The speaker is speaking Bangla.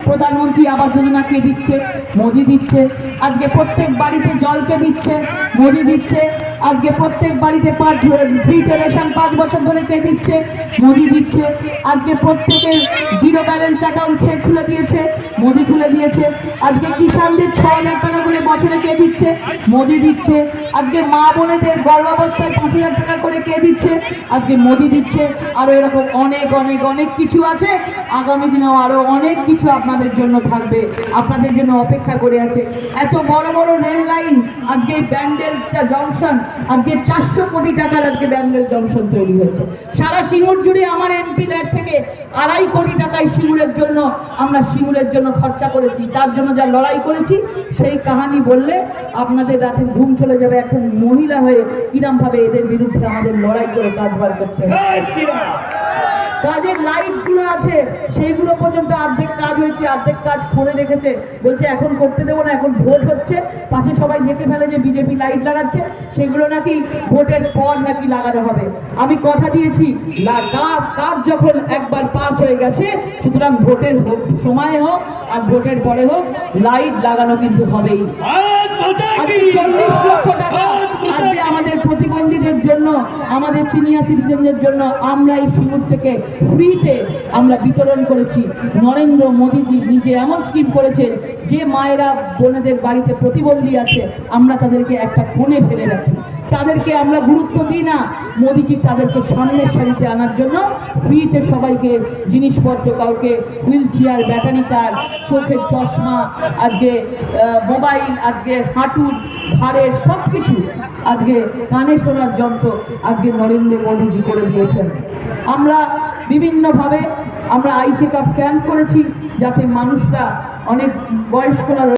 প্রধানমন্ত্রী আবাস যোজনা কে দিচ্ছে? মোদি দিচ্ছে। আজকে প্রত্যেক বাড়িতে জল কে দিচ্ছে? মোদি দিচ্ছে। আজকে প্রত্যেক বাড়িতে ফ্রিতে রেশন 5 বছর ধরে কে দিচ্ছে? মোদি দিচ্ছে। আজকে প্রত্যেকের জিরো ব্যালেন্স অ্যাকাউন্ট কে খুলে দিয়েছে? মোদি খুলে দিয়েছে। আজকে কিষানদের 6,000 টাকা করে বছরে কে দিচ্ছে? মোদি দিচ্ছে। আজকে মা বোনেদের গর্ভাবস্থায় 5,000 টাকা করে কে দিচ্ছে? আজকে মোদি দিচ্ছে। আরও এরকম অনেক অনেক অনেক কিছু আছে। আগামী দিনেও আরও অনেক কিছু আপনাদের জন্য থাকবে, আপনাদের জন্য অপেক্ষা করে আছে। এত বড় বড় রেল লাইন, আজকে ব্যান্ডেল জংশন, আজকে 400 কোটি টাকার আজকে ব্যান্ডেল জংশন তৈরি হয়েছে। সারা সিঙ্গুর জুড়ে আমার এমপি ল্যাড থেকে 2.5 কোটি টাকায় সিঙ্গুরের জন্য আমরা সিঙ্গুরের জন্য খরচা করেছি। তার জন্য যা লড়াই করেছি সেই কাহিনী বললে আপনাদের রাতে ঘুম চলে যাবে। একটা মহিলা হয়ে কিরমভাবে এদের বিরুদ্ধে আমাদের লড়াই করে কাজ বার করতে হবে। কাজের লাইটগুলো আছে সেইগুলো পর্যন্ত অর্ধেক কাজ হয়েছে, অর্ধেক কাজ করে রেখেছে। বলছে এখন করতে দেবো না, এখন ভোট হচ্ছে, পাশে সবাই দেখে ফেলে যে বিজেপি লাইট লাগাচ্ছে, সেগুলো নাকি ভোটের পর নাকি লাগানো হবে। আমি কথা দিয়েছি কাজ যখন একবার পাস হয়ে গেছে, সুতরাং ভোটের সময় হোক আর ভোটের পরে হোক লাইট লাগানো কিন্তু হবেই। আজকে 40 লক্ষ টাকা আজকে আমাদের প্রতিবন্ধীদের জন্য, আমাদের সিনিয়র সিটিজেনদের জন্য আমরা এই সিঙ্গুর থেকে ফ্রিতে আমরা বিতরণ করেছি। নরেন্দ্র মোদীজি নিজে এমন স্কিম করেছেন যে মায়েরা বোনেদের বাড়িতে প্রতিবন্ধী আছে, আমরা তাদেরকে একটা কোণে ফেলে রাখি, তাদেরকে আমরা গুরুত্ব দিই না। মোদীজি তাদেরকে সামনের সারিতে আনার জন্য ফ্রিতে সবাইকে জিনিসপত্র, কাউকে হুইল চেয়ার, ব্যাটারি কার, চোখের চশমা, আজকে মোবাইল, আজকে হাঁটুর ঘাড়ের সব কিছু, আজকে কানে শোনার যন্ত্র আজকে নরেন্দ্র মোদীজি করে দিয়েছেন। আমরা বিভিন্নভাবে আমরা আই চেক আপ ক্যাম্প করেছি, যাতে মানুষরা, অনেক বয়স্করা